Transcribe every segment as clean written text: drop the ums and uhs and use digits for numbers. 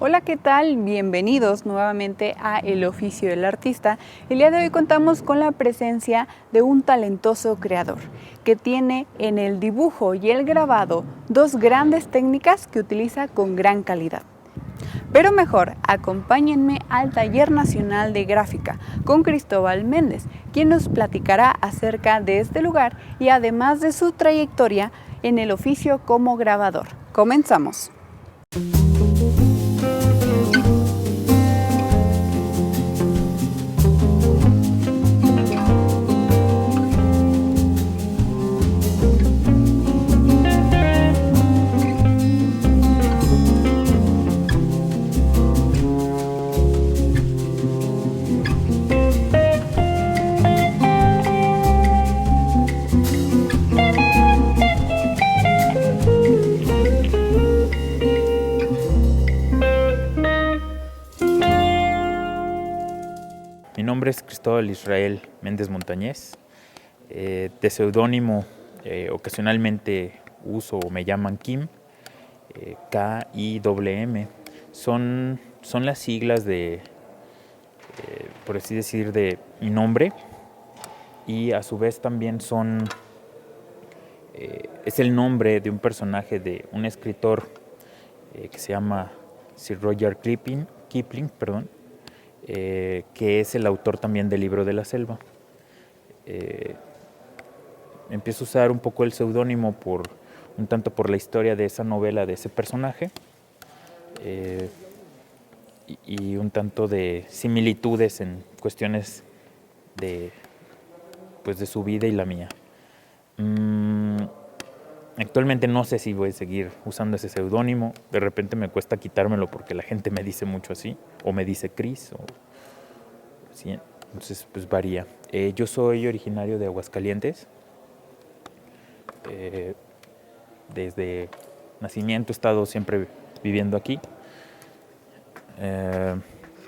Hola, ¿qué tal? Bienvenidos nuevamente a El Oficio del Artista. El día de hoy contamos con la presencia de un talentoso creador que tiene en el dibujo y el grabado dos grandes técnicas que utiliza con gran calidad. Pero mejor, acompáñenme al Taller Nacional de Gráfica con Cristóbal Méndez, quien nos platicará acerca de este lugar y además de su trayectoria en el oficio como grabador. Comenzamos. Mi nombre es Cristóbal Israel Méndez Montañez. De seudónimo ocasionalmente uso o me llaman Kim, K-I-M-M. Son las siglas de, por así decir, de mi nombre, y a su vez también es el nombre de un personaje de un escritor que se llama Sir Rudyard Kipling, que es el autor también del Libro de la Selva. Empiezo a usar un poco el seudónimo un tanto por la historia de esa novela, de ese personaje, y un tanto de similitudes en cuestiones de su vida y la mía. Actualmente no sé si voy a seguir usando ese seudónimo. De repente me cuesta quitármelo porque la gente me dice mucho así, o me dice Chris, o sí, entonces pues varía. Yo soy originario de Aguascalientes. Desde nacimiento he estado siempre viviendo aquí.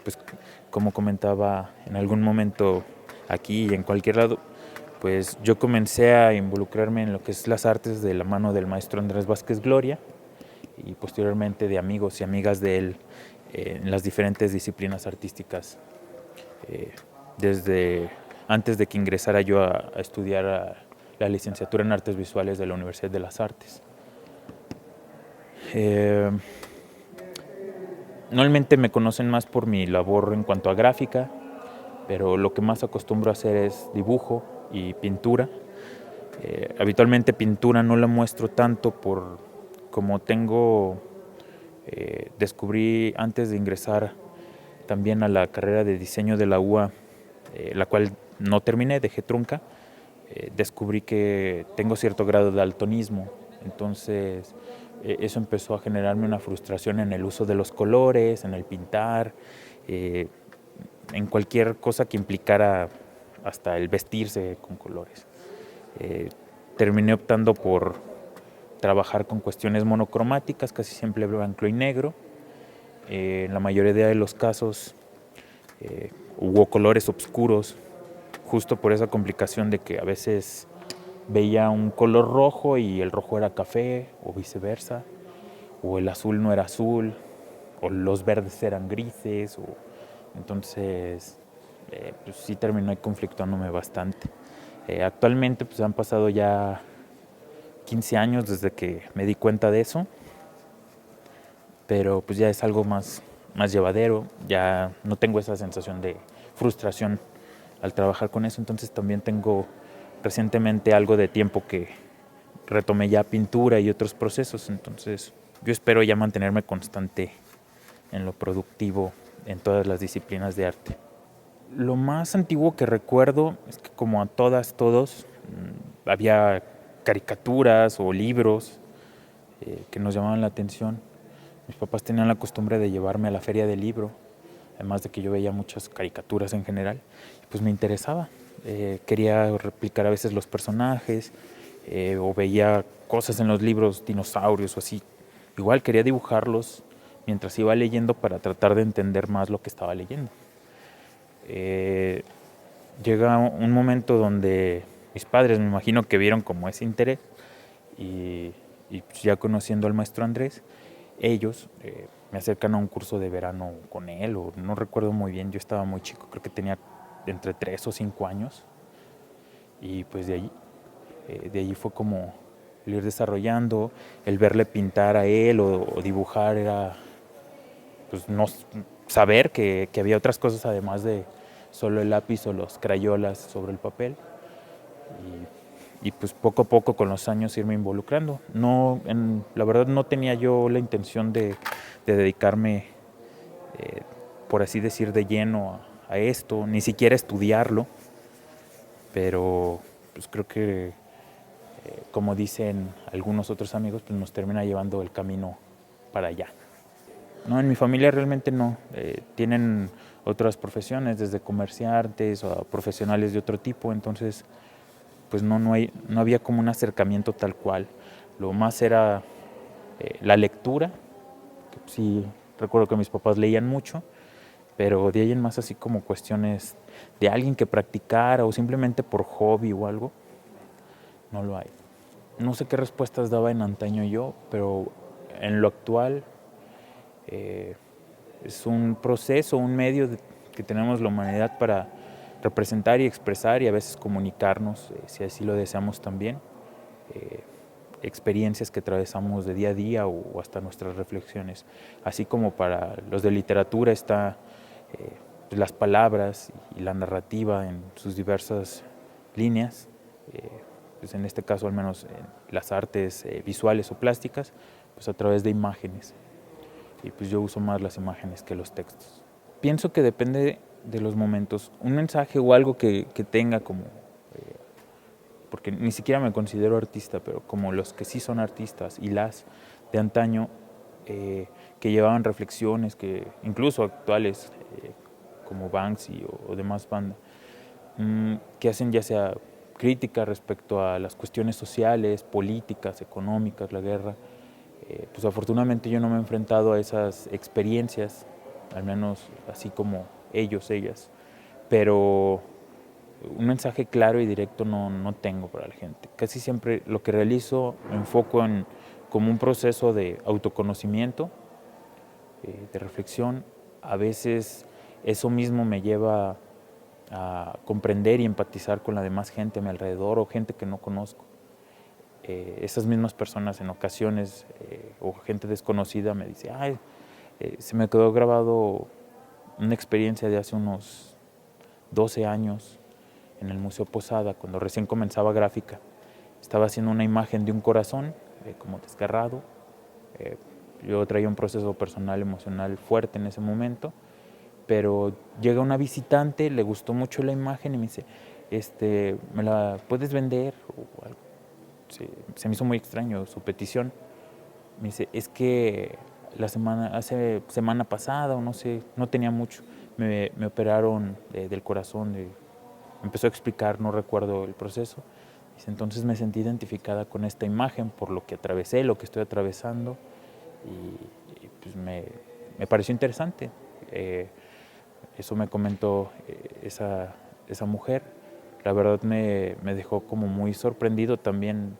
Pues como comentaba en algún momento aquí y en cualquier lado, pues yo comencé a involucrarme en lo que es las artes de la mano del maestro Andrés Vázquez Gloria y posteriormente de amigos y amigas de él en las diferentes disciplinas artísticas. Desde antes de que ingresara yo a estudiar la licenciatura en Artes Visuales de la Universidad de las Artes. Normalmente me conocen más por mi labor en cuanto a gráfica, pero lo que más acostumbro a hacer es dibujo y pintura. Habitualmente pintura no la muestro tanto como descubrí antes de ingresar también a la carrera de diseño de la UA, la cual no terminé, dejé trunca. Descubrí que tengo cierto grado de daltonismo, entonces eso empezó a generarme una frustración en el uso de los colores, en el pintar, en cualquier cosa que implicara hasta el vestirse con colores. Terminé optando por trabajar con cuestiones monocromáticas, casi siempre blanco y negro. En la mayoría de los casos hubo colores oscuros, justo por esa complicación de que a veces veía un color rojo y el rojo era café, o viceversa, o el azul no era azul, o los verdes eran grises, entonces pues sí terminó conflictuándome bastante. Actualmente pues han pasado ya 15 años desde que me di cuenta de eso, pero pues ya es algo más llevadero, ya no tengo esa sensación de frustración al trabajar con eso. Entonces también tengo recientemente algo de tiempo que retomé ya pintura y otros procesos, entonces yo espero ya mantenerme constante en lo productivo en todas las disciplinas de arte. Lo más antiguo que recuerdo es que, como a todos, había caricaturas o libros que nos llamaban la atención. Mis papás tenían la costumbre de llevarme a la feria del libro, además de que yo veía muchas caricaturas en general, pues me interesaba. Quería replicar a veces los personajes, o veía cosas en los libros, dinosaurios o así. Igual quería dibujarlos mientras iba leyendo para tratar de entender más lo que estaba leyendo. Llega un momento donde mis padres, me imagino que vieron como ese interés, y pues ya conociendo al maestro Andrés, ellos me acercan a un curso de verano con él, o no recuerdo muy bien, yo estaba muy chico, creo que tenía entre 3 o 5 años, y pues de allí fue como el ir desarrollando, el verle pintar a él o dibujar era pues no saber que había otras cosas además de solo el lápiz o los crayolas sobre el papel, y pues poco a poco con los años irme involucrando. La verdad no tenía yo la intención de dedicarme, por así decir, de lleno a esto, ni siquiera estudiarlo, pero pues creo que, como dicen algunos otros amigos, pues nos termina llevando el camino para allá. No, en mi familia realmente no. Tienen otras profesiones, desde comerciantes o profesionales de otro tipo, entonces pues no había como un acercamiento tal cual. Lo más era la lectura, que sí recuerdo que mis papás leían mucho, pero de ahí en más así como cuestiones de alguien que practicara o simplemente por hobby o algo, no lo hay. No sé qué respuestas daba en antaño yo, pero en lo actual es un proceso, un medio que tenemos la humanidad para representar y expresar y a veces comunicarnos, si así lo deseamos también, experiencias que atravesamos de día a día o hasta nuestras reflexiones. Así como para los de literatura está las palabras y la narrativa en sus diversas líneas, pues en este caso al menos las artes visuales o plásticas, pues a través de imágenes. Y pues yo uso más las imágenes que los textos. Pienso que depende de los momentos. Un mensaje o algo que tenga como, porque ni siquiera me considero artista, pero como los que sí son artistas y las de antaño, que llevaban reflexiones, que incluso actuales, como Banksy o demás banda, que hacen ya sea crítica respecto a las cuestiones sociales, políticas, económicas, la guerra. Pues afortunadamente yo no me he enfrentado a esas experiencias, al menos así como ellos, ellas, pero un mensaje claro y directo no tengo para la gente. Casi siempre lo que realizo me enfoco en como un proceso de autoconocimiento, de reflexión. A veces eso mismo me lleva a comprender y empatizar con la demás gente a mi alrededor o gente que no conozco. Esas mismas personas en ocasiones o gente desconocida me dice, ay, se me quedó grabado una experiencia de hace unos 12 años en el Museo Posada, cuando recién comenzaba gráfica. Estaba haciendo una imagen de un corazón como desgarrado. Yo traía un proceso personal, emocional fuerte en ese momento, pero llega una visitante, le gustó mucho la imagen y me dice, ¿me la puedes vender? O algo. Se me hizo muy extraño su petición. Me dice, es que hace semana pasada, o no sé, no tenía mucho, me operaron del corazón. Empezó a explicar, no recuerdo el proceso. Dice, entonces me sentí identificada con esta imagen por lo que atravesé, lo que estoy atravesando, y pues me pareció interesante. Eso me comentó esa mujer. La verdad me dejó como muy sorprendido también,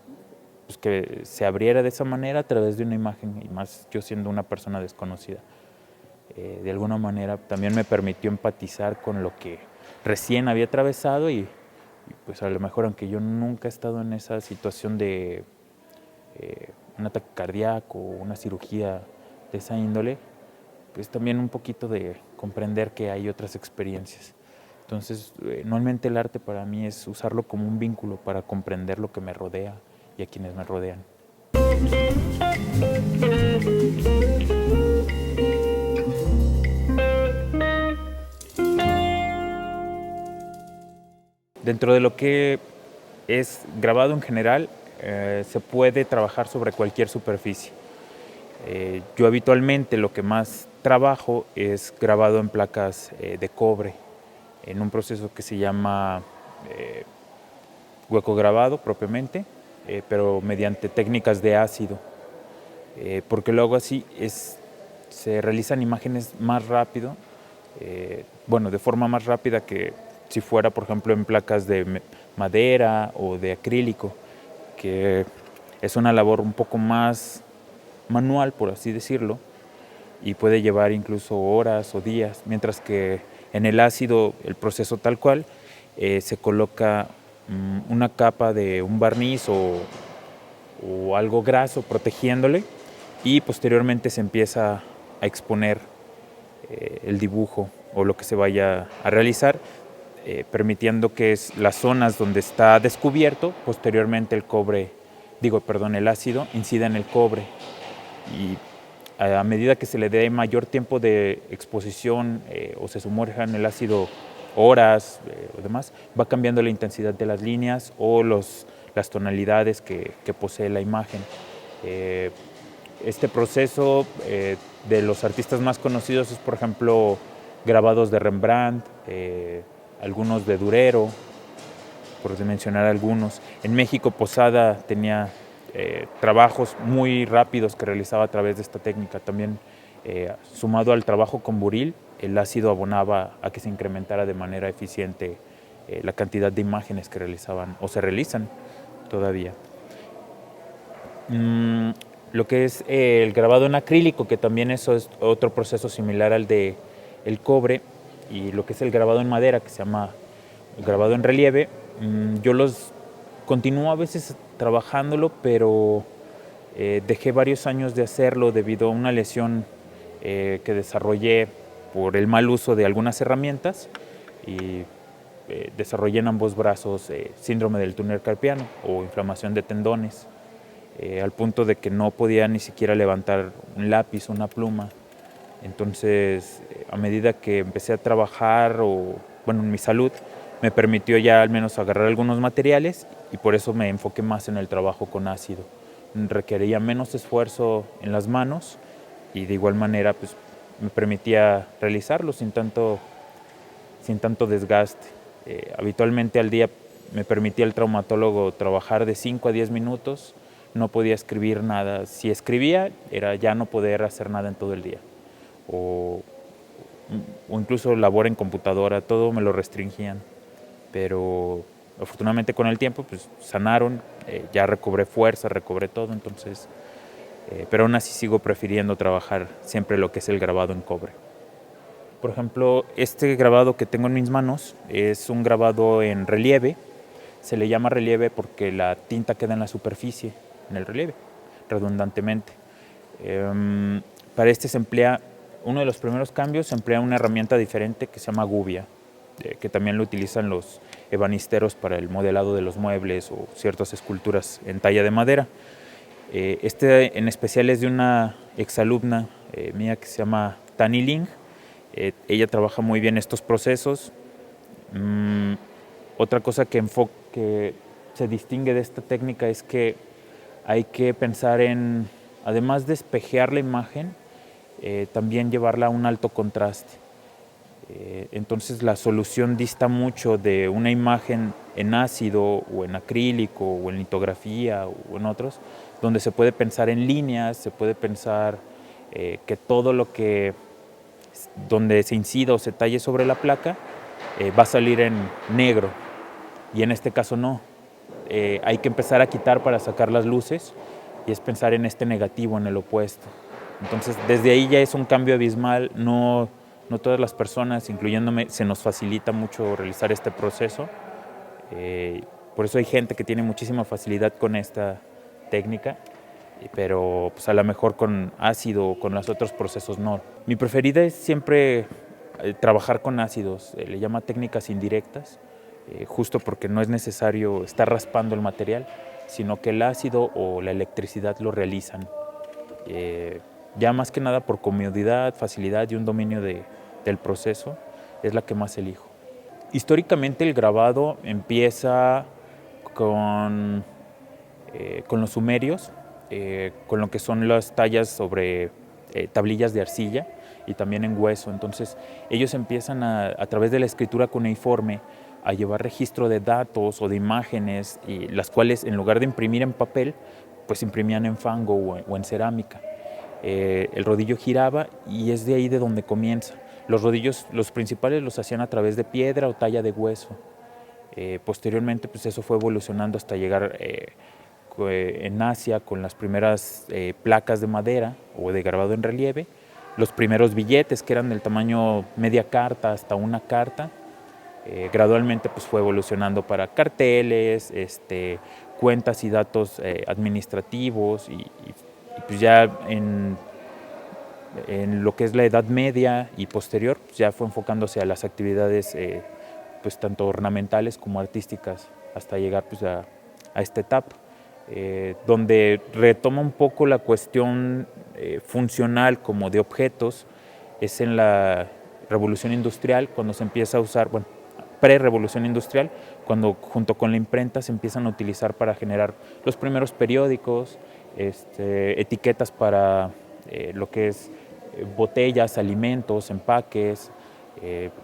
pues, que se abriera de esa manera a través de una imagen, y más yo siendo una persona desconocida. De alguna manera también me permitió empatizar con lo que recién había atravesado y pues a lo mejor, aunque yo nunca he estado en esa situación de un ataque cardíaco o una cirugía de esa índole, pues también un poquito de comprender que hay otras experiencias. Entonces, normalmente el arte para mí es usarlo como un vínculo para comprender lo que me rodea y a quienes me rodean. Dentro de lo que es grabado en general, se puede trabajar sobre cualquier superficie. Yo habitualmente lo que más trabajo es grabado en placas de cobre, en un proceso que se llama hueco grabado propiamente, pero mediante técnicas de ácido, porque luego así se realizan imágenes más rápido, de forma más rápida que si fuera, por ejemplo, en placas de madera o de acrílico, que es una labor un poco más manual, por así decirlo, y puede llevar incluso horas o días, mientras que en el ácido el proceso tal cual se coloca una capa de un barniz o algo graso protegiéndole y posteriormente se empieza a exponer el dibujo o lo que se vaya a realizar, permitiendo que las zonas donde está descubierto, posteriormente el ácido incida en el cobre y a medida que se le dé mayor tiempo de exposición o se sumerja en el ácido horas o demás, va cambiando la intensidad de las líneas o las tonalidades que posee la imagen. Este proceso de los artistas más conocidos es, por ejemplo, grabados de Rembrandt, algunos de Durero, por mencionar algunos. En México, Posada tenía trabajos muy rápidos que realizaba a través de esta técnica. También, sumado al trabajo con buril, el ácido abonaba a que se incrementara de manera eficiente la cantidad de imágenes que realizaban o se realizan todavía. Lo que es el grabado en acrílico, que también eso es otro proceso similar al de el cobre, y lo que es el grabado en madera, que se llama grabado en relieve, yo los continúo a veces trabajándolo, pero dejé varios años de hacerlo debido a una lesión que desarrollé por el mal uso de algunas herramientas y desarrollé en ambos brazos síndrome del túnel carpiano o inflamación de tendones, al punto de que no podía ni siquiera levantar un lápiz o una pluma. Entonces, a medida que empecé a trabajar en mi salud, me permitió ya al menos agarrar algunos materiales y por eso me enfoqué más en el trabajo con ácido. Requería menos esfuerzo en las manos y de igual manera pues, me permitía realizarlo sin tanto desgaste. Habitualmente al día me permitía el traumatólogo trabajar de 5 a 10 minutos, no podía escribir nada. Si escribía era ya no poder hacer nada en todo el día. O incluso labor en computadora, todo me lo restringían. Pero afortunadamente con el tiempo pues sanaron, ya recobré fuerza, recobré todo, entonces, pero aún así sigo prefiriendo trabajar siempre lo que es el grabado en cobre. Por ejemplo, este grabado que tengo en mis manos es un grabado en relieve. Se le llama relieve porque la tinta queda en la superficie, en el relieve, redundantemente. Para este se emplea, uno de los primeros cambios, se emplea una herramienta diferente que se llama gubia, que también lo utilizan los ebanisteros para el modelado de los muebles o ciertas esculturas en talla de madera. Este en especial es de una exalumna mía que se llama Tani Ling. Ella trabaja muy bien estos procesos. Otra cosa que se distingue de esta técnica es que hay que pensar en, además de espejear la imagen, también llevarla a un alto contraste. Entonces la solución dista mucho de una imagen en ácido o en acrílico o en litografía o en otros, donde se puede pensar en líneas, se puede pensar que todo lo que donde se incida o se talle sobre la placa va a salir en negro, y en este caso no. Hay que empezar a quitar para sacar las luces y es pensar en este negativo, en el opuesto. Entonces desde ahí ya es un cambio abismal. No todas las personas, incluyéndome, se nos facilita mucho realizar este proceso. Por eso hay gente que tiene muchísima facilidad con esta técnica, pero pues a lo mejor con ácido o con los otros procesos no. Mi preferida es siempre trabajar con ácidos, le llama técnicas indirectas, justo porque no es necesario estar raspando el material, sino que el ácido o la electricidad lo realizan. Ya más que nada por comodidad, facilidad y un dominio del proceso, es la que más elijo. Históricamente el grabado empieza con los sumerios, con lo que son las tallas sobre tablillas de arcilla y también en hueso. Entonces ellos empiezan a través de la escritura cuneiforme a llevar registro de datos o de imágenes, y las cuales en lugar de imprimir en papel, pues imprimían en fango o en cerámica. El rodillo giraba y es de ahí de donde comienza. Los rodillos, los principales, los hacían a través de piedra o talla de hueso. Posteriormente, pues eso fue evolucionando hasta llegar en Asia con las primeras placas de madera o de grabado en relieve, los primeros billetes, que eran del tamaño media carta hasta una carta. Gradualmente pues, fue evolucionando para carteles, cuentas y datos administrativos y pues ya en lo que es la Edad Media y posterior, pues ya fue enfocándose a las actividades pues tanto ornamentales como artísticas hasta llegar pues a esta etapa, donde retoma un poco la cuestión funcional como de objetos, es en la Revolución Industrial cuando se empieza a usar, bueno, pre-revolución industrial, cuando junto con la imprenta se empiezan a utilizar para generar los primeros periódicos, etiquetas para lo que es botellas, alimentos, empaques.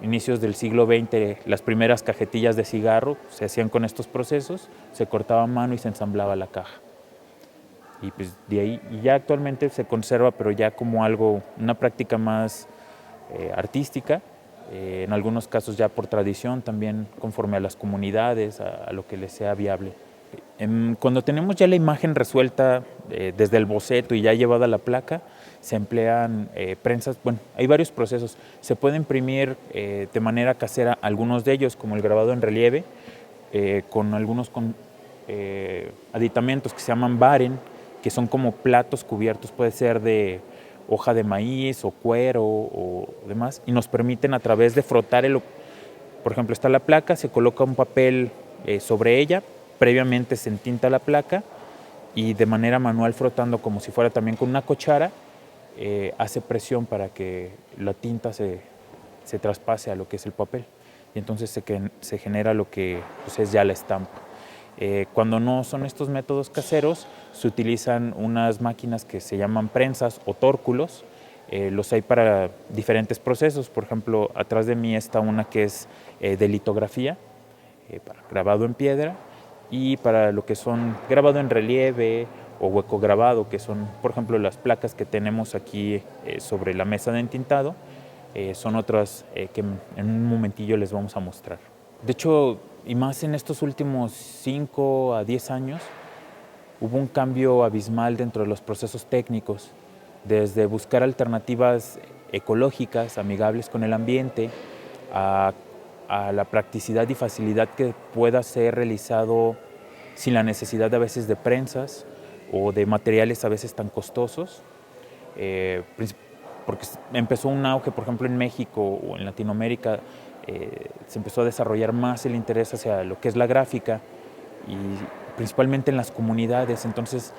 Inicios del siglo XX, las primeras cajetillas de cigarro se hacían con estos procesos, se cortaba a mano y se ensamblaba la caja. Y pues de ahí, y ya actualmente se conserva, pero ya como algo, una práctica más artística, en algunos casos ya por tradición, también conforme a las comunidades, a lo que les sea viable. Cuando tenemos ya la imagen resuelta desde el boceto y ya llevada a la placa, se emplean prensas, bueno, hay varios procesos. Se puede imprimir de manera casera algunos de ellos, como el grabado en relieve, con algunos aditamentos que se llaman baren, que son como platos cubiertos, puede ser de hoja de maíz o cuero o demás, y nos permiten a través de frotar por ejemplo, está la placa, se coloca un papel sobre ella, previamente se entinta la placa y de manera manual frotando como si fuera también con una cuchara, hace presión para que la tinta se traspase a lo que es el papel y entonces se genera lo que pues, es ya la estampa. Cuando no son estos métodos caseros, se utilizan unas máquinas que se llaman prensas o tórculos. Los hay para diferentes procesos. Por ejemplo, atrás de mí está una que es de litografía, para grabado en piedra, y para lo que son grabado en relieve o hueco grabado, que son, por ejemplo, las placas que tenemos aquí sobre la mesa de entintado. Son otras que en un momentillo les vamos a mostrar. De hecho, y más en estos últimos 5 a 10 años, hubo un cambio abismal dentro de los procesos técnicos, desde buscar alternativas ecológicas, amigables con el ambiente, a la practicidad y facilidad que pueda ser realizado sin la necesidad a veces de prensas o de materiales a veces tan costosos, porque empezó un auge, por ejemplo, en México o en Latinoamérica, se empezó a desarrollar más el interés hacia lo que es la gráfica y principalmente en las comunidades. Entonces,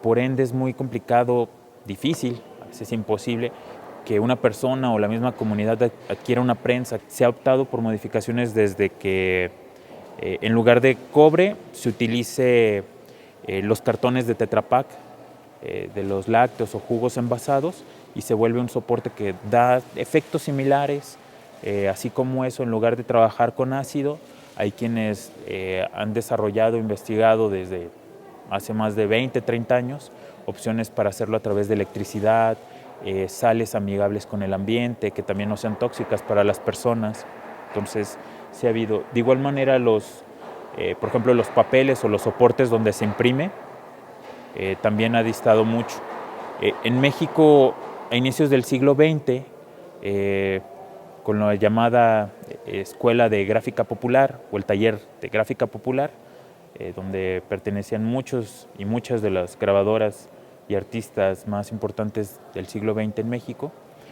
por ende es muy complicado, difícil, a veces imposible, que una persona o la misma comunidad adquiera una prensa. Se ha optado por modificaciones desde que en lugar de cobre se utilice los cartones de Tetra Pak, de los lácteos o jugos envasados, y se vuelve un soporte que da efectos similares. Así como eso, en lugar de trabajar con ácido, hay quienes han desarrollado, investigado desde hace más de 20, 30 años, opciones para hacerlo a través de electricidad, sales amigables con el ambiente, que también no sean tóxicas para las personas. Entonces, sí ha habido. De igual manera, por ejemplo, los papeles o los soportes donde se imprime, también ha distado mucho. En México, a inicios del siglo XX, con la llamada Escuela de Gráfica Popular o el Taller de Gráfica Popular, donde pertenecían muchos y muchas de las grabadoras y artistas más importantes del siglo XX en México,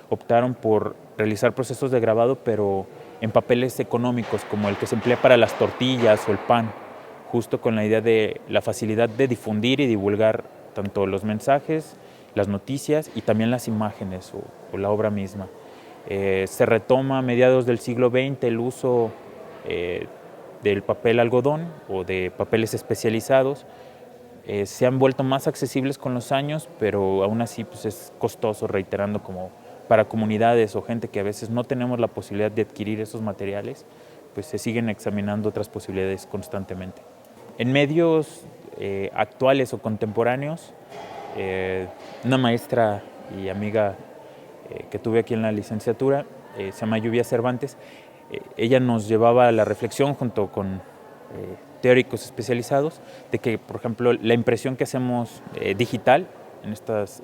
optaron por realizar procesos de grabado, pero en papeles económicos, como el que se emplea para las tortillas o el pan, justo con la idea de la facilidad de difundir y divulgar tanto los mensajes, las noticias y también las imágenes o la obra misma. Se retoma a mediados del siglo XX el uso del papel algodón o de papeles especializados. Se han vuelto más accesibles con los años, pero aún así pues, es costoso, reiterando, como para comunidades o gente que a veces no tenemos la posibilidad de adquirir esos materiales, pues se siguen examinando otras posibilidades constantemente. En medios actuales o contemporáneos, una maestra y amiga que tuve aquí en la licenciatura, se llama Lluvia Cervantes. Ella nos llevaba a la reflexión junto con teóricos especializados de que, por ejemplo, la impresión que hacemos digital en estas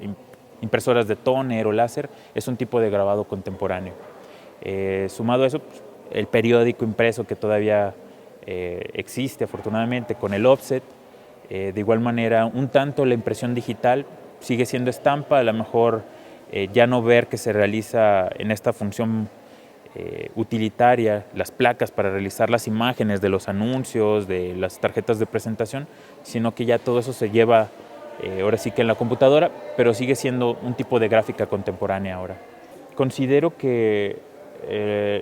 impresoras de tóner o láser, es un tipo de grabado contemporáneo. Sumado a eso, pues, el periódico impreso que todavía existe afortunadamente con el offset. De igual manera, un tanto la impresión digital sigue siendo estampa, a lo mejor ya no ver que se realiza en esta función utilitaria las placas para realizar las imágenes de los anuncios, de las tarjetas de presentación, sino que ya todo eso se lleva ahora sí que en la computadora, pero sigue siendo un tipo de gráfica contemporánea ahora. Considero que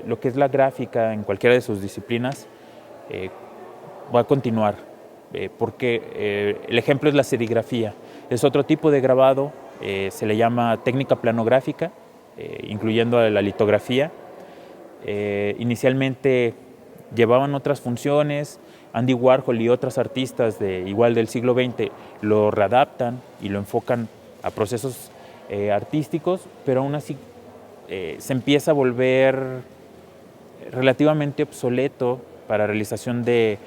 lo que es la gráfica en cualquiera de sus disciplinas va a continuar, porque el ejemplo es la serigrafía. Es otro tipo de grabado, se le llama técnica planográfica, incluyendo la litografía. Inicialmente llevaban otras funciones. Andy Warhol y otros artistas igual del siglo XX lo readaptan y lo enfocan a procesos artísticos, pero aún así se empieza a volver relativamente obsoleto para realización de,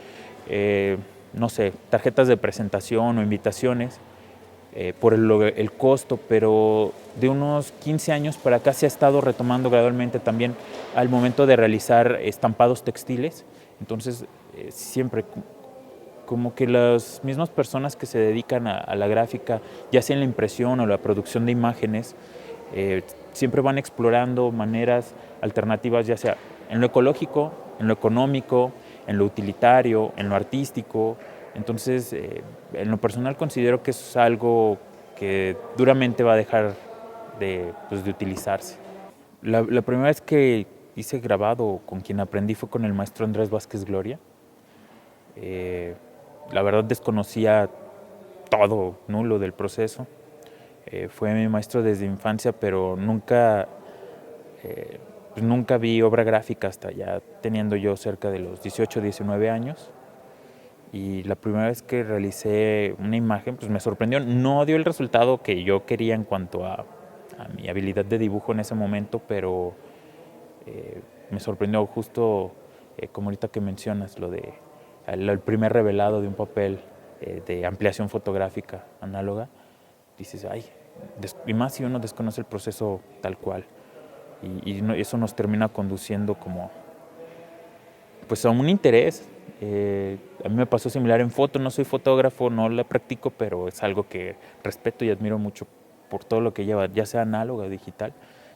no sé, tarjetas de presentación o invitaciones por el costo, pero de unos 15 años para acá se ha estado retomando gradualmente también al momento de realizar estampados textiles. Entonces, siempre como que las mismas personas que se dedican a la gráfica, ya sea en la impresión o la producción de imágenes, siempre van explorando maneras alternativas, ya sea en lo ecológico, en lo económico, en lo utilitario, en lo artístico. Entonces, en lo personal considero que eso es algo que duramente va a dejar de utilizarse. La primera vez que hice grabado con quien aprendí fue con el maestro Andrés Vázquez Gloria. La verdad desconocía todo, nulo del proceso. Fue mi maestro desde infancia, pero nunca vi obra gráfica hasta ya teniendo yo cerca de los 18, 19 años. Y la primera vez que realicé una imagen, pues me sorprendió. No dio el resultado que yo quería en cuanto a mi habilidad de dibujo en ese momento, pero me sorprendió justo como ahorita que mencionas, lo de el primer revelado de un papel de ampliación fotográfica análoga. Dices, ay, y más si uno desconoce el proceso tal cual. Y eso nos termina conduciendo como pues a un interés. A mí me pasó similar en foto, no soy fotógrafo, no la practico, pero es algo que respeto y admiro mucho por todo lo que lleva, ya sea análoga o digital.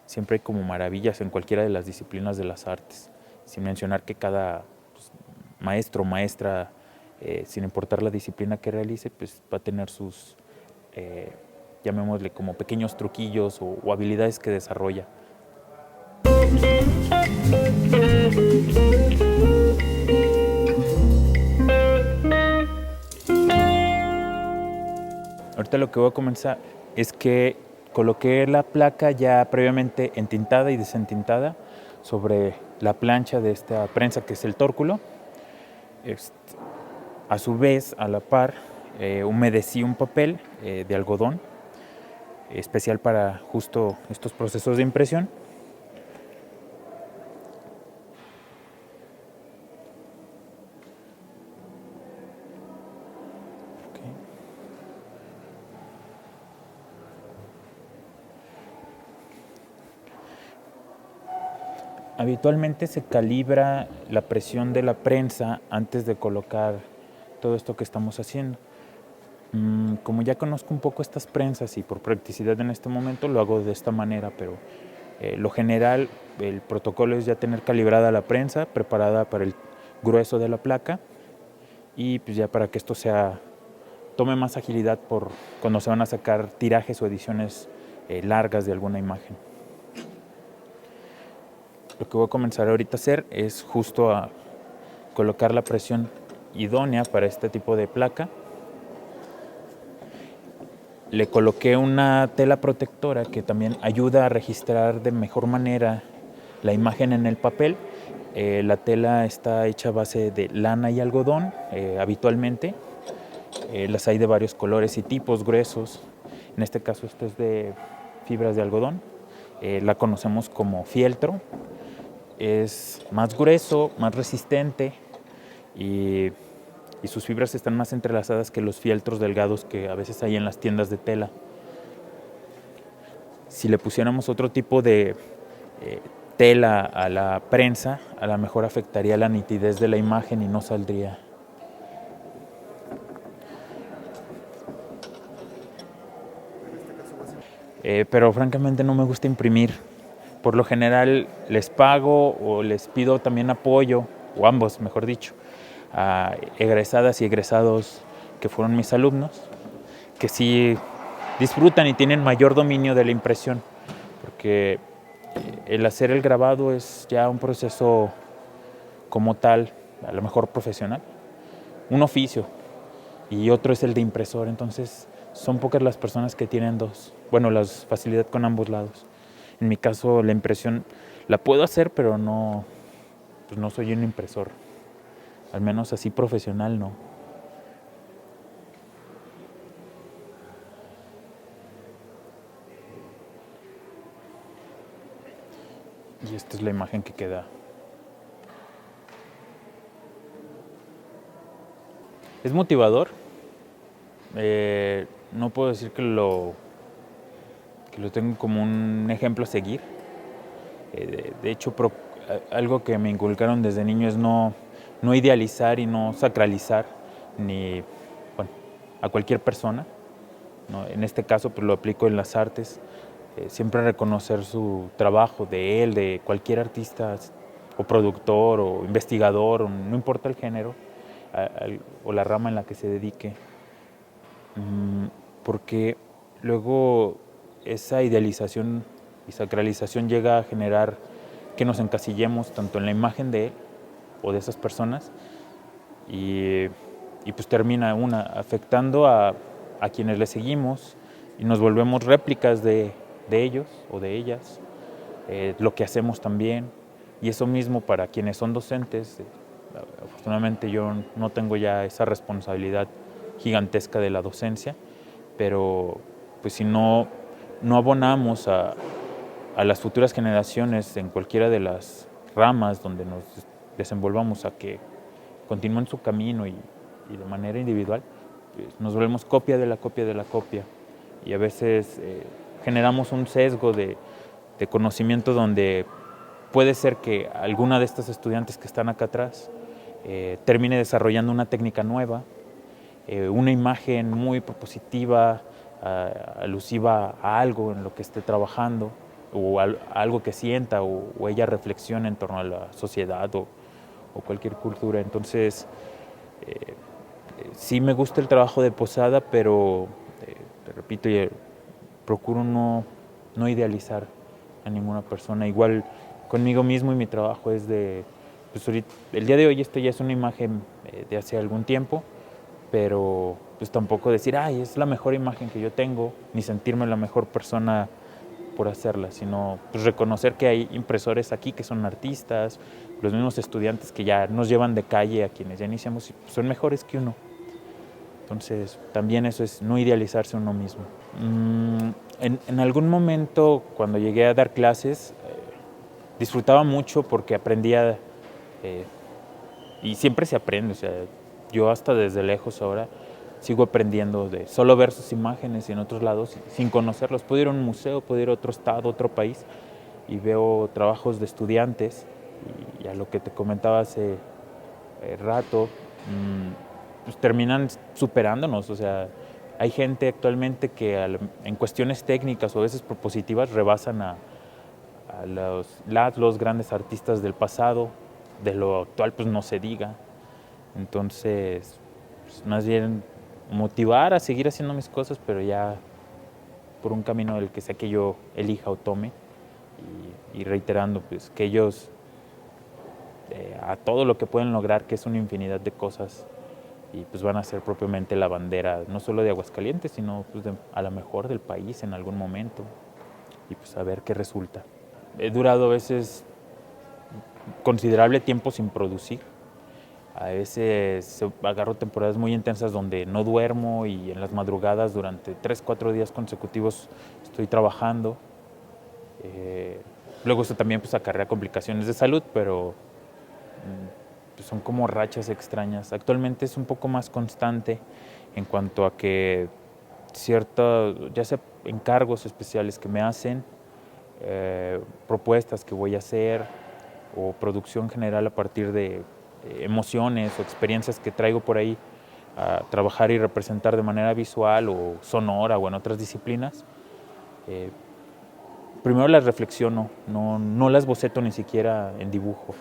Siempre hay como maravillas en cualquiera de las disciplinas de las artes, sin mencionar que cada maestro o maestra, sin importar la disciplina que realice, pues va a tener sus, llamémosle como pequeños truquillos o habilidades que desarrolla. Ahorita lo que voy a comenzar es que coloqué la placa ya previamente entintada y desentintada sobre la plancha de esta prensa que es el tórculo. A su vez, a la par, humedecí un papel de algodón especial para justo estos procesos de impresión. Habitualmente se calibra la presión de la prensa antes de colocar todo esto que estamos haciendo. Como ya conozco un poco estas prensas y por practicidad en este momento lo hago de esta manera, pero lo general, el protocolo es ya tener calibrada la prensa, preparada para el grueso de la placa y pues ya para que esto tome más agilidad por cuando se van a sacar tirajes o ediciones largas de alguna imagen. Lo que voy a comenzar ahorita a hacer es justo a colocar la presión idónea para este tipo de placa. Le coloqué una tela protectora que también ayuda a registrar de mejor manera la imagen en el papel. La tela está hecha a base de lana y algodón habitualmente. Las hay de varios colores y tipos gruesos. En este caso esto es de fibras de algodón. La conocemos como fieltro. Es más grueso, más resistente y sus fibras están más entrelazadas que los fieltros delgados que a veces hay en las tiendas de tela. si le pusiéramos otro tipo de tela a la prensa, a lo mejor afectaría la nitidez de la imagen y no saldría. Pero francamente no me gusta imprimir. Por lo general les pago o les pido también apoyo, o ambos, mejor dicho, a egresadas y egresados que fueron mis alumnos, que sí disfrutan y tienen mayor dominio de la impresión, porque el hacer el grabado es ya un proceso como tal, a lo mejor profesional, un oficio, y otro es el de impresor. Entonces son pocas las personas que tienen dos, bueno, la facilidad con ambos lados. En mi caso la impresión la puedo hacer, pero no, pues no soy un impresor, al menos así profesional no. Y esta es la imagen que queda. Es motivador. No puedo decir que lo tengo como un ejemplo a seguir. De hecho, algo que me inculcaron desde niño es no idealizar y no sacralizar ni, bueno, a cualquier persona, ¿no? En este caso pues lo aplico en las artes. Siempre reconocer su trabajo de él, de cualquier artista o productor o investigador, o no importa el género o la rama en la que se dedique, porque luego esa idealización y sacralización llega a generar que nos encasillemos tanto en la imagen de él o de esas personas y pues termina afectando a quienes le seguimos y nos volvemos réplicas de ellos o de ellas, lo que hacemos también, y eso mismo para quienes son docentes. Afortunadamente yo no tengo ya esa responsabilidad gigantesca de la docencia, pero pues si no abonamos a las futuras generaciones en cualquiera de las ramas donde nos desenvolvamos a que continúen su camino y de manera individual, pues nos volvemos copia de la copia de la copia, y a veces generamos un sesgo de conocimiento donde puede ser que alguna de estas estudiantes que están acá atrás termine desarrollando una técnica nueva, una imagen muy propositiva, alusiva a algo en lo que esté trabajando, o a algo que sienta, o ella reflexione en torno a la sociedad o cualquier cultura. Entonces, sí me gusta el trabajo de posada, pero te repito, procuro no idealizar a ninguna persona. Igual conmigo mismo, y mi trabajo es de, pues ahorita, el día de hoy esto ya es una imagen de hace algún tiempo, pero pues tampoco decir, ay, es la mejor imagen que yo tengo, ni sentirme la mejor persona por hacerla, sino pues reconocer que hay impresores aquí que son artistas, los mismos estudiantes que ya nos llevan de calle a quienes ya iniciamos y pues son mejores que uno. Entonces también eso es no idealizarse uno mismo. En algún momento cuando llegué a dar clases disfrutaba mucho porque aprendía, y siempre se aprende, o sea, yo hasta desde lejos ahora sigo aprendiendo de solo ver sus imágenes en otros lados sin conocerlos. Puedo ir a un museo, puedo ir a otro estado, otro país, y veo trabajos de estudiantes, y a lo que te comentaba hace rato, pues terminan superándonos. O sea, hay gente actualmente que en cuestiones técnicas o a veces propositivas rebasan a los grandes artistas del pasado. De lo actual pues no se diga. Entonces, pues, más bien motivar a seguir haciendo mis cosas, pero ya por un camino del que sea que yo elija o tome, y reiterando pues que ellos a todo lo que pueden lograr, que es una infinidad de cosas, y pues van a ser propiamente la bandera no solo de Aguascalientes, sino pues a lo mejor del país en algún momento, y pues a ver qué resulta. He durado a veces considerable tiempo sin producir. A veces agarro temporadas muy intensas donde no duermo, y en las madrugadas durante 3-4 días consecutivos estoy trabajando. Luego esto también pues acarrea complicaciones de salud, pero pues son como rachas extrañas. Actualmente es un poco más constante en cuanto a que ya sea encargos especiales que me hacen, propuestas que voy a hacer o producción general a partir de emociones o experiencias que traigo por ahí a trabajar y representar de manera visual o sonora o en otras disciplinas. Primero las reflexiono, no las boceto ni siquiera en dibujo.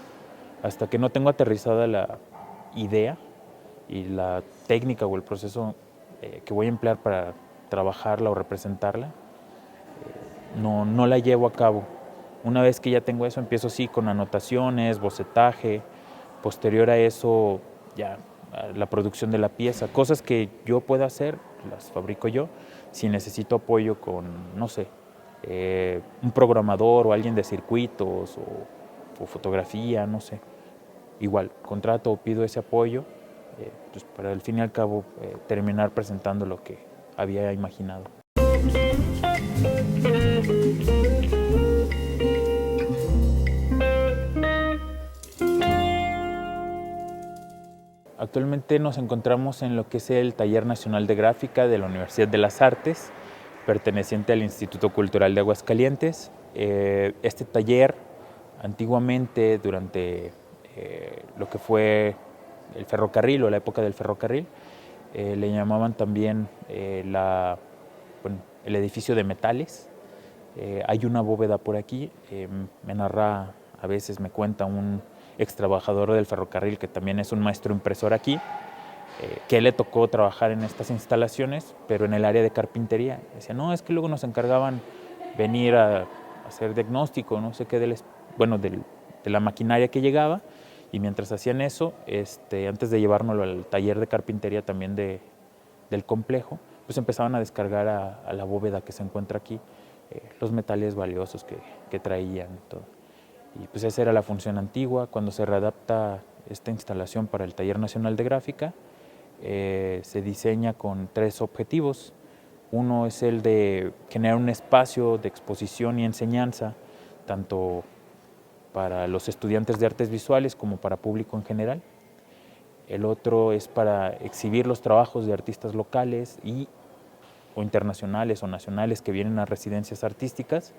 Hasta que no tengo aterrizada la idea y la técnica o el proceso que voy a emplear para trabajarla o representarla, no la llevo a cabo. Una vez que ya tengo eso, empiezo sí con anotaciones, bocetaje, posterior a eso ya la producción de la pieza, cosas que yo pueda hacer, las fabrico yo. Si necesito apoyo con, no sé, un programador o alguien de circuitos o fotografía, no sé, igual, contrato o pido ese apoyo pues para al fin y al cabo terminar presentando lo que había imaginado. Actualmente nos encontramos en lo que es el Taller Nacional de Gráfica de la Universidad de las Artes, perteneciente al Instituto Cultural de Aguascalientes. Este taller, antiguamente, durante lo que fue el ferrocarril o la época del ferrocarril, le llamaban también el edificio de metales. Hay una bóveda por aquí, me narra, a veces me cuenta un ex trabajador del ferrocarril que también es un maestro impresor aquí, que le tocó trabajar en estas instalaciones, pero en el área de carpintería. Decía, no, es que luego nos encargaban venir a hacer diagnóstico, no sé qué, de la maquinaria que llegaba, y mientras hacían eso, antes de llevárnoslo al taller de carpintería también del complejo, pues empezaban a descargar a la bóveda que se encuentra aquí, los metales valiosos que traían y todo. Y pues esa era la función antigua. Cuando se readapta esta instalación para el Taller Nacional de Gráfica, se diseña con 3 objetivos. Uno es el de generar un espacio de exposición y enseñanza, tanto para los estudiantes de artes visuales como para público en general. El otro es para exhibir los trabajos de artistas locales o internacionales o nacionales que vienen a residencias artísticas.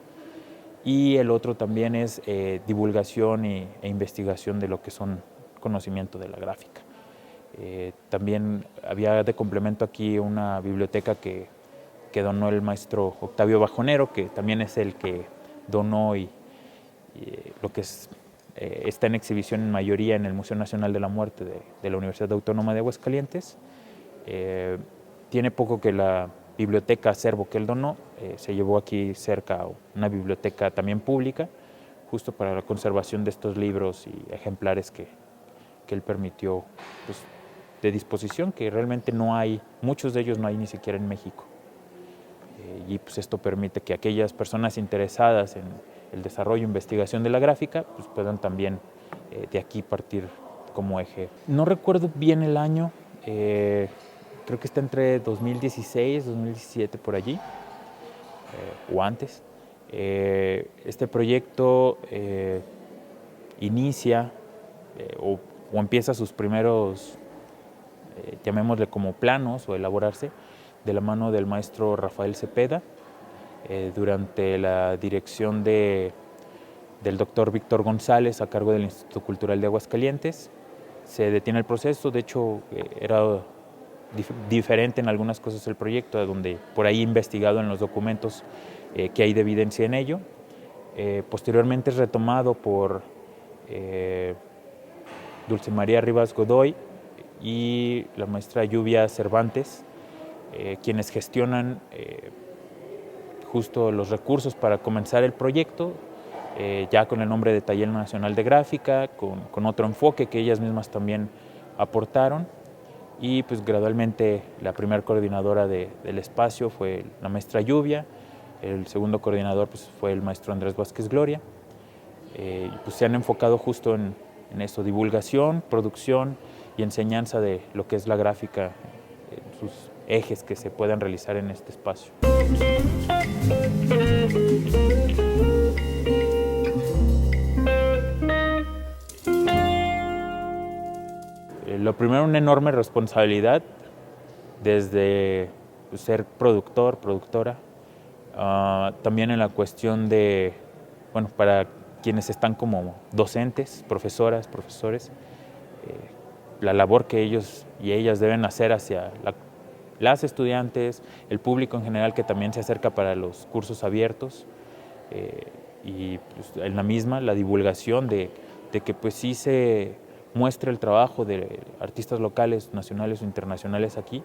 Y el otro también es divulgación e investigación de lo que son conocimiento de la gráfica. También había de complemento aquí una biblioteca que donó el maestro Octavio Bajonero, que también es el que donó lo que está en exhibición en mayoría en el Museo Nacional de la Muerte de la Universidad Autónoma de Aguascalientes. Tiene poco que la biblioteca acervo que él donó se llevó aquí cerca una biblioteca también pública, justo para la conservación de estos libros y ejemplares que él permitió pues, de disposición, que realmente no hay, muchos de ellos no hay ni siquiera en México. Y pues esto permite que aquellas personas interesadas en el desarrollo e investigación de la gráfica pues puedan también de aquí partir como eje. No recuerdo bien el año, creo que está entre 2016, 2017 por allí, o antes. Este proyecto inicia o empieza sus primeros, llamémosle como planos o elaborarse, de la mano del maestro Rafael Cepeda, durante la dirección del doctor Víctor González a cargo del Instituto Cultural de Aguascalientes. Se detiene el proceso, de hecho era diferente en algunas cosas el proyecto, donde por ahí investigado en los documentos que hay de evidencia en ello. Posteriormente es retomado por Dulce María Rivas Godoy y la maestra Lluvia Cervantes, quienes gestionan justo los recursos para comenzar el proyecto, ya con el nombre de Taller Nacional de Gráfica, con otro enfoque que ellas mismas también aportaron. Y pues gradualmente la primera coordinadora del espacio fue la maestra Lluvia, el segundo coordinador pues, fue el maestro Andrés Vázquez Gloria. Pues se han enfocado justo en eso, divulgación, producción y enseñanza de lo que es la gráfica, sus ejes que se puedan realizar en este espacio. Lo primero, una enorme responsabilidad desde ser productor, productora, También en la cuestión de, bueno, para quienes están como docentes, profesoras, profesores, la labor que ellos y ellas deben hacer hacia las estudiantes, el público en general que también se acerca para los cursos abiertos, y pues, en la misma la divulgación de que pues sí se muestre el trabajo de artistas locales, nacionales o internacionales aquí,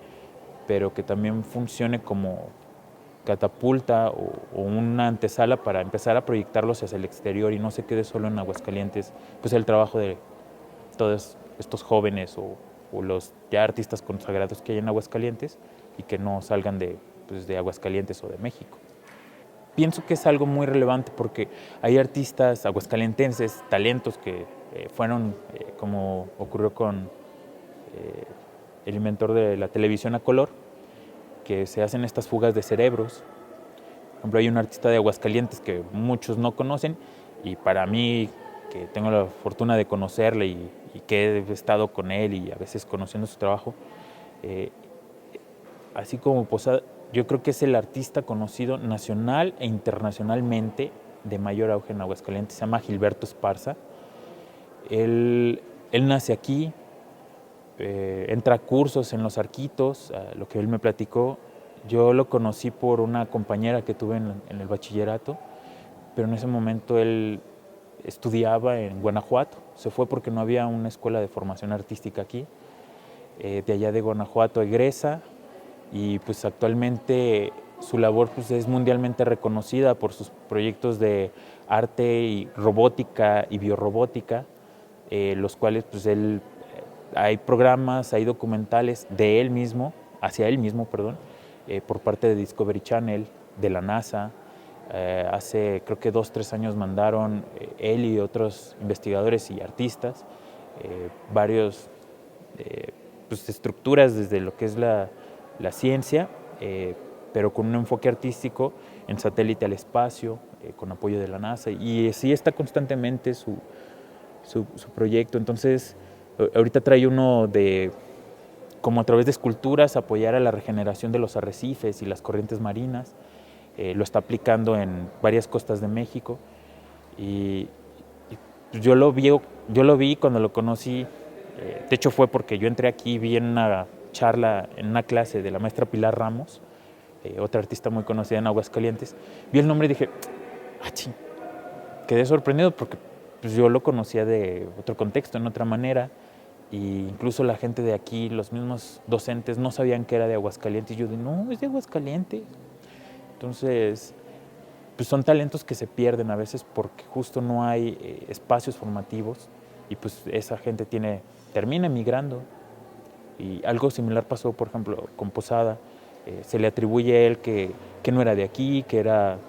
pero que también funcione como catapulta o una antesala para empezar a proyectarlos hacia el exterior y no se quede solo en Aguascalientes, pues el trabajo de todos estos jóvenes o los ya artistas consagrados que hay en Aguascalientes y que no salgan pues, de Aguascalientes o de México. Pienso que es algo muy relevante porque hay artistas aguascalientenses, talentos que fueron, como ocurrió con el inventor de la televisión a color, que se hacen estas fugas de cerebros. Por ejemplo, hay un artista de Aguascalientes que muchos no conocen y para mí, que tengo la fortuna de conocerle y que he estado con él y a veces conociendo su trabajo, eh, así como Posada, yo creo que es el artista conocido nacional e internacionalmente de mayor auge en Aguascalientes. Se llama Gilberto Esparza. Él nace aquí, entra a cursos en los Arquitos, lo que él me platicó. Yo lo conocí por una compañera que tuve en el bachillerato, pero en ese momento él estudiaba en Guanajuato. Se fue porque no había una escuela de formación artística aquí. De allá de Guanajuato egresa y pues actualmente su labor pues, es mundialmente reconocida por sus proyectos de arte y robótica y biorrobótica, los cuales pues él, hay programas, hay documentales de él mismo, hacia él mismo, perdón, por parte de Discovery Channel, de la NASA. Hace creo que 2-3 años mandaron él y otros investigadores y artistas varios pues, estructuras desde lo que es la ciencia, pero con un enfoque artístico en satélite al espacio, con apoyo de la NASA, y sí está constantemente su proyecto. Entonces, ahorita trae uno de, como a través de esculturas, apoyar a la regeneración de los arrecifes y las corrientes marinas. Lo está aplicando en varias costas de México, y yo lo vi cuando lo conocí. De hecho fue porque yo entré aquí, vi en una charla, en una clase de la maestra Pilar Ramos, otra artista muy conocida en Aguascalientes. Vi el nombre y dije, ching, quedé sorprendido porque pues, yo lo conocía de otro contexto, en otra manera, e incluso la gente de aquí, los mismos docentes, no sabían que era de Aguascalientes. Y yo dije, no, es de Aguascalientes. Entonces, pues son talentos que se pierden a veces porque justo no hay espacios formativos y pues esa gente termina emigrando. Y algo similar pasó, por ejemplo, con Posada. Se le atribuye a él que no era de aquí, que era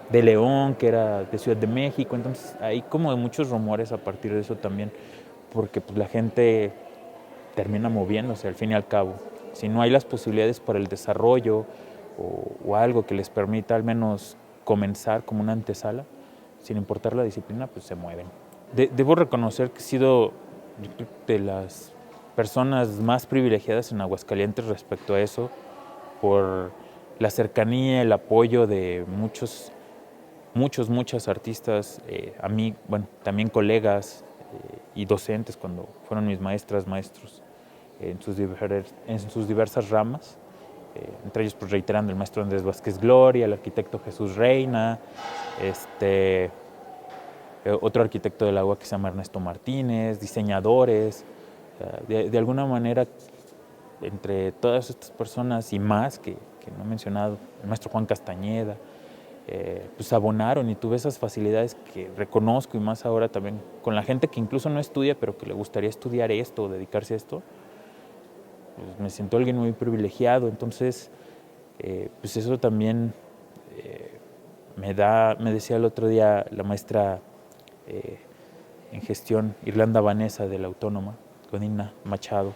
de León, que era de Ciudad de México. Entonces hay como muchos rumores a partir de eso también, porque pues, la gente termina moviéndose al fin y al cabo. Si no hay las posibilidades para el desarrollo o algo que les permita al menos comenzar como una antesala, sin importar la disciplina, pues se mueven. Debo reconocer que he sido de las personas más privilegiadas en Aguascalientes respecto a eso, por la cercanía, el apoyo de muchos artistas, a mí, bueno, también colegas y docentes cuando fueron mis maestras, maestros en sus diversas ramas. Entre ellos, pues reiterando, el maestro Andrés Vázquez Gloria, el arquitecto Jesús Reina, otro arquitecto del agua que se llama Ernesto Martínez, diseñadores. De alguna manera, entre todas estas personas y más que no he mencionado, el maestro Juan Castañeda, pues abonaron, y tuve esas facilidades que reconozco, y más ahora también con la gente que incluso no estudia, pero que le gustaría estudiar esto o dedicarse a esto. Pues me siento alguien muy privilegiado. Entonces, pues eso también me decía el otro día la maestra en gestión, Irlanda Vanessa, de la Autónoma, Godina Machado.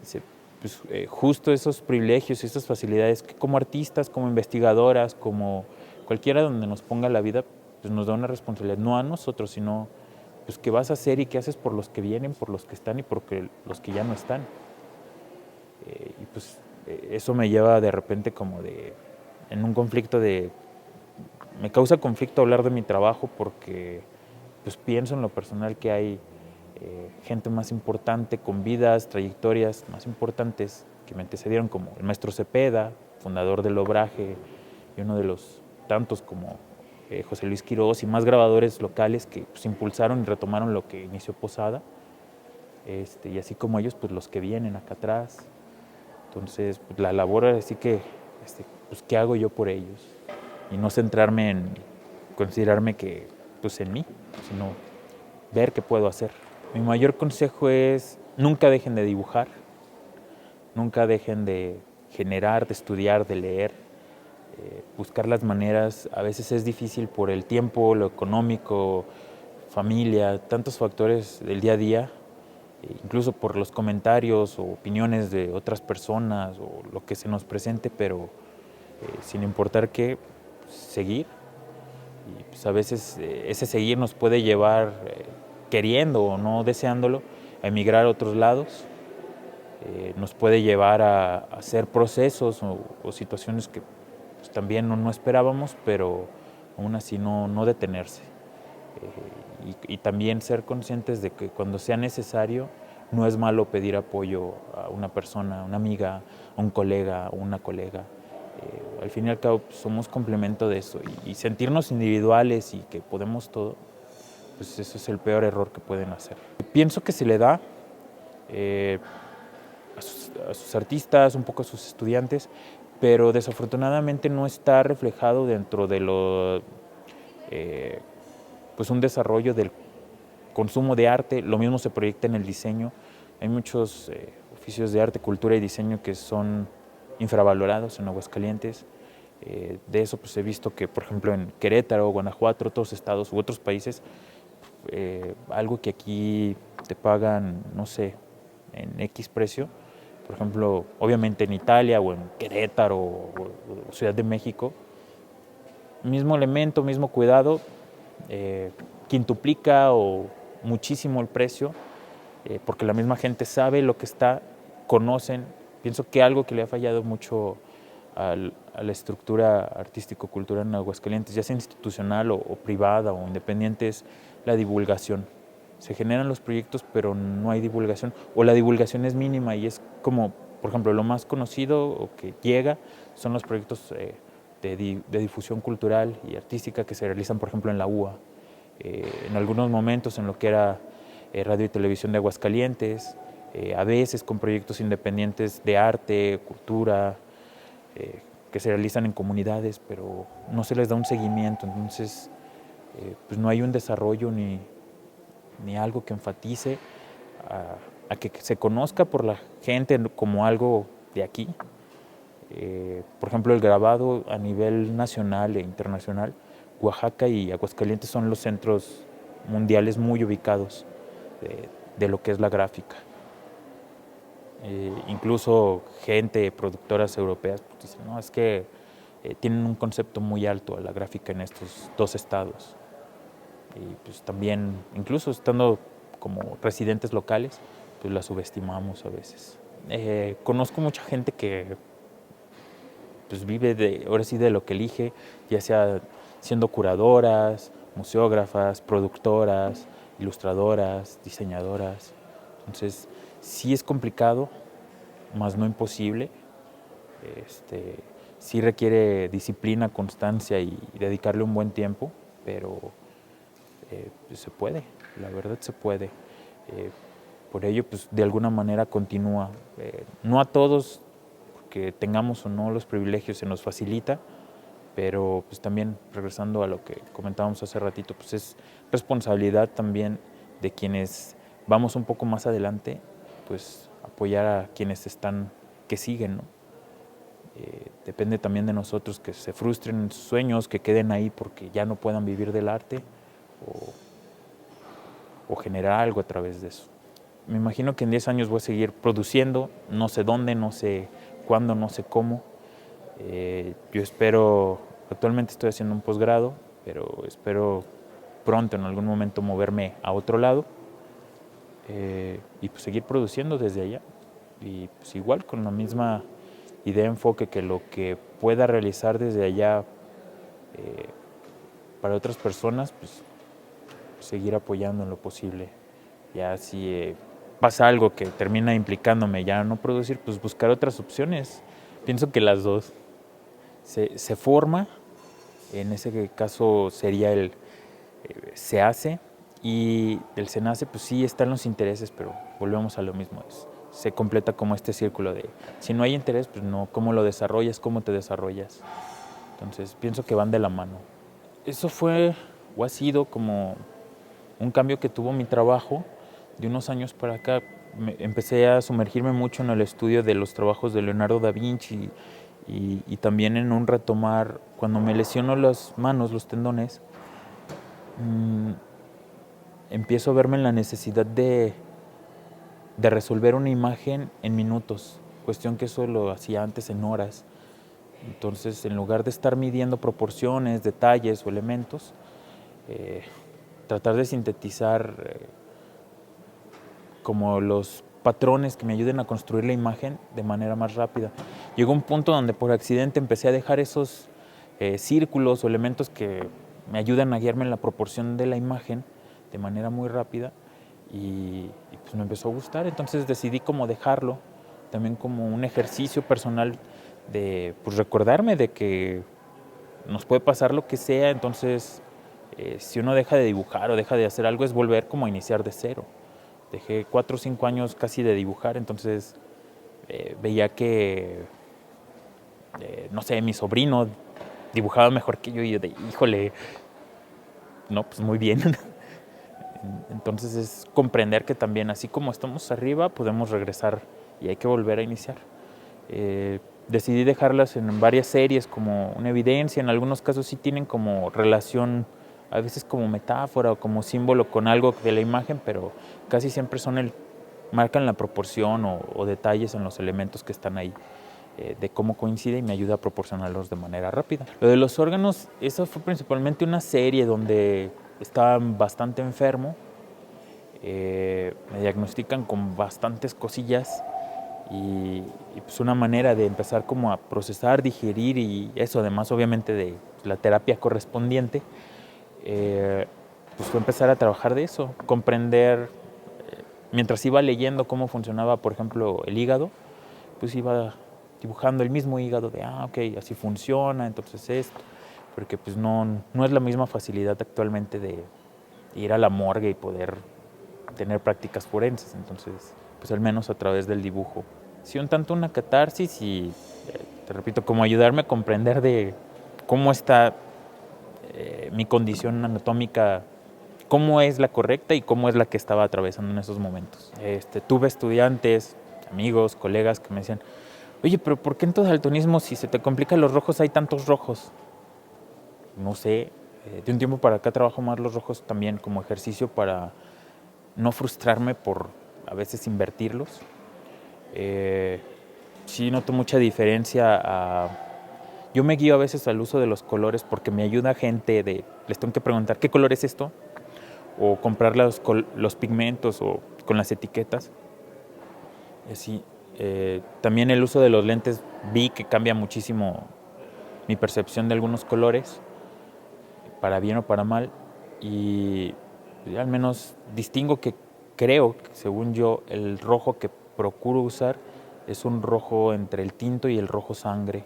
Dice, pues, justo esos privilegios y esas facilidades que como artistas, como investigadoras, como cualquiera donde nos ponga la vida, pues nos da una responsabilidad, no a nosotros, sino pues qué vas a hacer y qué haces por los que vienen, por los que están y por los que ya no están. Y pues eso me lleva de repente como en un conflicto de me causa conflicto hablar de mi trabajo porque pues pienso en lo personal que hay gente más importante, con vidas, trayectorias más importantes que me antecedieron, como el maestro Cepeda, fundador del Obraje, y uno de los tantos como José Luis Quirós y más grabadores locales que pues, impulsaron y retomaron lo que inició Posada, y así como ellos, pues los que vienen acá atrás. Entonces, pues, la labor así que, pues, ¿qué hago yo por ellos? Y no centrarme en considerarme que, pues, en mí, sino ver qué puedo hacer. Mi mayor consejo es nunca dejen de dibujar, nunca dejen de generar, de estudiar, de leer, buscar las maneras. A veces es difícil por el tiempo, lo económico, familia, tantos factores del día a día, incluso por los comentarios o opiniones de otras personas o lo que se nos presente, pero sin importar qué, seguir. Y pues a veces ese seguir nos puede llevar, queriendo o no deseándolo, a emigrar a otros lados. Nos puede llevar a hacer procesos o situaciones que pues, también no esperábamos, pero aún así no detenerse. Y también ser conscientes de que cuando sea necesario, no es malo pedir apoyo a una persona, a una amiga, a un colega, a una colega. Al fin y al cabo pues, somos complemento de eso y sentirnos individuales y que podemos todo, pues eso es el peor error que pueden hacer. Pienso que se le da a sus artistas, un poco a sus estudiantes, pero desafortunadamente no está reflejado dentro de lo, pues un desarrollo del consumo de arte. Lo mismo se proyecta en el diseño. Hay muchos oficios de arte, cultura y diseño que son infravalorados en Aguascalientes. De eso pues he visto que, por ejemplo, en Querétaro, Guanajuato, otros estados u otros países, algo que aquí te pagan, no sé, en X precio, por ejemplo, obviamente en Italia o en Querétaro o Ciudad de México, mismo elemento, mismo cuidado, quintuplica o muchísimo el precio, porque la misma gente sabe lo que está, conocen. Pienso que algo que le ha fallado mucho a la estructura artístico-cultural en Aguascalientes, ya sea institucional o privada o independiente, es la divulgación. Se generan los proyectos, pero no hay divulgación, o la divulgación es mínima y es como, por ejemplo, lo más conocido o que llega son los proyectos de difusión cultural y artística que se realizan, por ejemplo, en la UA. En algunos momentos en lo que era Radio y Televisión de Aguascalientes, a veces con proyectos independientes de arte, cultura, que se realizan en comunidades, pero no se les da un seguimiento, entonces pues no hay un desarrollo ni algo que enfatice a que se conozca por la gente como algo de aquí. Por ejemplo, el grabado a nivel nacional e internacional, Oaxaca y Aguascalientes son los centros mundiales muy ubicados de lo que es la gráfica. Incluso gente, productoras europeas, pues dicen, no, es que tienen un concepto muy alto a la gráfica en estos dos estados. Y pues también, incluso estando como residentes locales, pues la subestimamos a veces. Conozco mucha gente que pues vive ahora sí de lo que elige, ya sea siendo curadoras, museógrafas, productoras, ilustradoras, diseñadoras. Entonces, sí es complicado, más no imposible. Sí requiere disciplina, constancia y dedicarle un buen tiempo, pero pues se puede, la verdad se puede. Por ello, pues de alguna manera continúa. No a todos, porque tengamos o no los privilegios, se nos facilita, pero pues también regresando a lo que comentábamos hace ratito, pues es responsabilidad también de quienes vamos un poco más adelante, pues apoyar a quienes están, que siguen, ¿no? Depende también de nosotros que se frustren en sus sueños, que queden ahí porque ya no puedan vivir del arte o generar algo a través de eso. Me imagino que en 10 años voy a seguir produciendo, no sé dónde, no sé cuándo, no sé cómo. Yo espero, actualmente estoy haciendo un posgrado, pero espero pronto en algún momento moverme a otro lado y pues seguir produciendo desde allá. Y pues igual con la misma idea, enfoque, que lo que pueda realizar desde allá para otras personas, pues seguir apoyando en lo posible. Ya si pasa algo que termina implicándome ya no producir, pues buscar otras opciones. Pienso que las dos. Se forma, en ese caso sería el se hace, y el se nace, pues sí están los intereses, pero volvemos a lo mismo. Se completa como este círculo de si no hay interés, pues no, cómo lo desarrollas, cómo te desarrollas. Entonces pienso que van de la mano. Eso fue o ha sido como un cambio que tuvo mi trabajo de unos años para acá. Empecé a sumergirme mucho en el estudio de los trabajos de Leonardo da Vinci y también en un retomar, cuando me lesiono las manos, los tendones, empiezo a verme en la necesidad de resolver una imagen en minutos, cuestión que eso lo hacía antes en horas. Entonces, en lugar de estar midiendo proporciones, detalles o elementos, tratar de sintetizar como los patrones que me ayuden a construir la imagen de manera más rápida. Llegó un punto donde por accidente empecé a dejar esos círculos o elementos que me ayudan a guiarme en la proporción de la imagen de manera muy rápida y pues me empezó a gustar. Entonces decidí como dejarlo, también como un ejercicio personal de pues recordarme de que nos puede pasar lo que sea. Entonces si uno deja de dibujar o deja de hacer algo, es volver como a iniciar de cero. Dejé 4 o 5 años casi de dibujar, entonces veía que, no sé, mi sobrino dibujaba mejor que yo y yo de, híjole, no, pues muy bien. Entonces es comprender que también, así como estamos arriba, podemos regresar y hay que volver a iniciar. Decidí dejarlas en varias series como una evidencia, en algunos casos sí tienen como relación, a veces como metáfora o como símbolo con algo de la imagen, pero casi siempre marcan la proporción o detalles en los elementos que están ahí, de cómo coincide y me ayuda a proporcionarlos de manera rápida. Lo de los órganos, eso fue principalmente una serie donde estaba bastante enfermo, me diagnostican con bastantes cosillas y pues una manera de empezar como a procesar, digerir y eso, además obviamente de la terapia correspondiente, pues fue empezar a trabajar de eso, comprender, mientras iba leyendo cómo funcionaba, por ejemplo, el hígado, pues iba dibujando el mismo hígado de, ok, así funciona, entonces esto, porque pues no es la misma facilidad actualmente de ir a la morgue y poder tener prácticas forenses, entonces pues al menos a través del dibujo. Sí, un tanto una catarsis y, te repito, como ayudarme a comprender de cómo está mi condición anatómica, cómo es la correcta y cómo es la que estaba atravesando en esos momentos. Tuve estudiantes, amigos, colegas que me decían, oye, pero ¿por qué en tu daltonismo si se te complican los rojos hay tantos rojos? No sé, de un tiempo para acá trabajo más los rojos también como ejercicio para no frustrarme por a veces invertirlos. Sí noto mucha diferencia. Yo me guío a veces al uso de los colores porque me ayuda gente les tengo que preguntar ¿qué color es esto? O comprar los pigmentos o con las etiquetas. Y así, también el uso de los lentes vi que cambia muchísimo mi percepción de algunos colores, para bien o para mal, y al menos distingo que creo, según yo, el rojo que procuro usar es un rojo entre el tinto y el rojo sangre.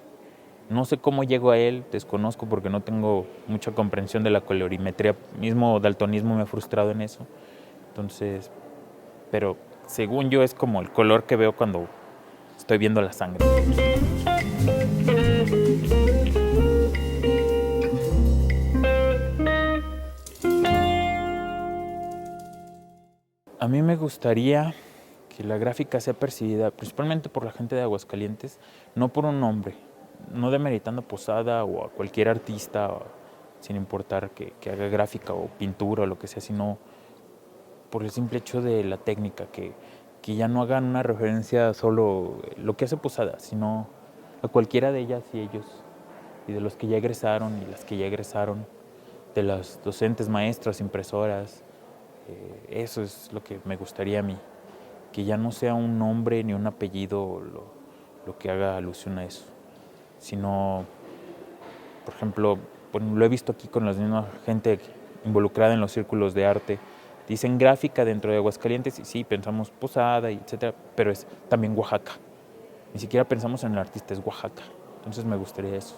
No sé cómo llego a él, desconozco porque no tengo mucha comprensión de la colorimetría, mismo daltonismo me ha frustrado en eso. Entonces, pero según yo es como el color que veo cuando estoy viendo la sangre. A mí me gustaría que la gráfica sea percibida principalmente por la gente de Aguascalientes, no por un nombre, no demeritando a Posada o a cualquier artista, sin importar que haga gráfica o pintura o lo que sea, sino por el simple hecho de la técnica, que ya no hagan una referencia solo lo que hace Posada, sino a cualquiera de ellas y ellos, y de los que ya egresaron y las que ya egresaron, de las docentes, maestras, impresoras. Eso es lo que me gustaría a mí, que ya no sea un nombre ni un apellido lo que haga alusión a eso, sino, por ejemplo, lo he visto aquí con la misma gente involucrada en los círculos de arte. Dicen gráfica dentro de Aguascalientes y sí, pensamos Posada, etcétera, pero es también Oaxaca. Ni siquiera pensamos en el artista, es Oaxaca. Entonces me gustaría eso,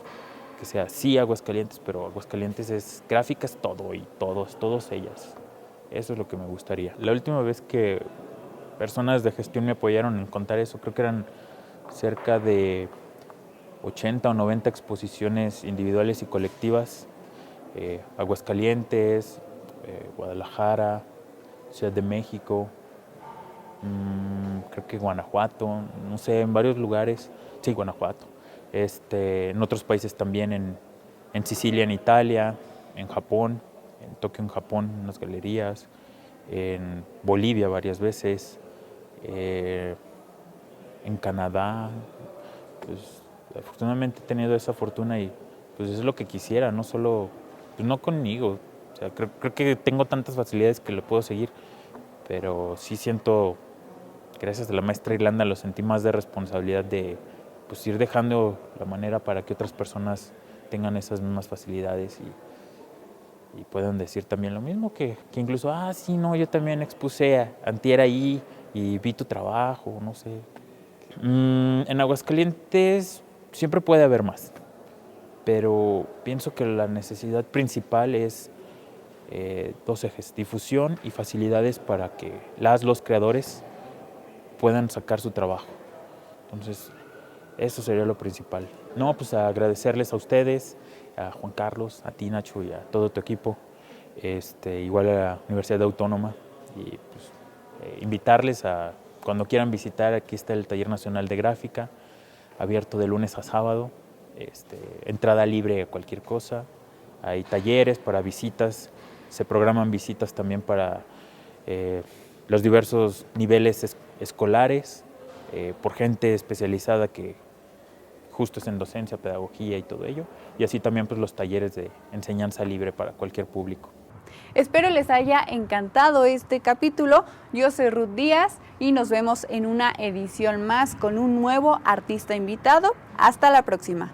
que sea sí Aguascalientes, pero Aguascalientes es gráfica, es todo y todos ellas. Eso es lo que me gustaría. La última vez que personas de gestión me apoyaron en contar eso, creo que eran cerca de 80 o 90 exposiciones individuales y colectivas. Aguascalientes, Guadalajara, Ciudad de México, creo que Guanajuato, no sé, en varios lugares. Sí, Guanajuato. En otros países también, en Sicilia, en Italia, en Japón, en Tokio, en Japón, en unas galerías, en Bolivia varias veces, en Canadá. Pues afortunadamente he tenido esa fortuna y pues es lo que quisiera, no solo, pues no conmigo. O sea, creo que tengo tantas facilidades que lo puedo seguir, pero sí siento, gracias a la maestra Irlanda, lo sentí más de responsabilidad de pues ir dejando la manera para que otras personas tengan esas mismas facilidades y puedan decir también lo mismo, que incluso, sí, no, yo también expuse antier ahí y vi tu trabajo, no sé. En Aguascalientes siempre puede haber más, pero pienso que la necesidad principal es dos ejes: difusión y facilidades para que los creadores puedan sacar su trabajo. Entonces, eso sería lo principal. No, pues agradecerles a ustedes, a Juan Carlos, a ti, Nacho, y a todo tu equipo, igual a la Universidad Autónoma, y pues, invitarles a, cuando quieran visitar, aquí está el Taller Nacional de Gráfica, abierto de lunes a sábado, entrada libre a cualquier cosa. Hay talleres para visitas, se programan visitas también para los diversos niveles escolares, por gente especializada que justo es en docencia, pedagogía y todo ello, y así también pues los talleres de enseñanza libre para cualquier público. Espero les haya encantado este capítulo. Yo soy Ruth Díaz y nos vemos en una edición más con un nuevo artista invitado. Hasta la próxima.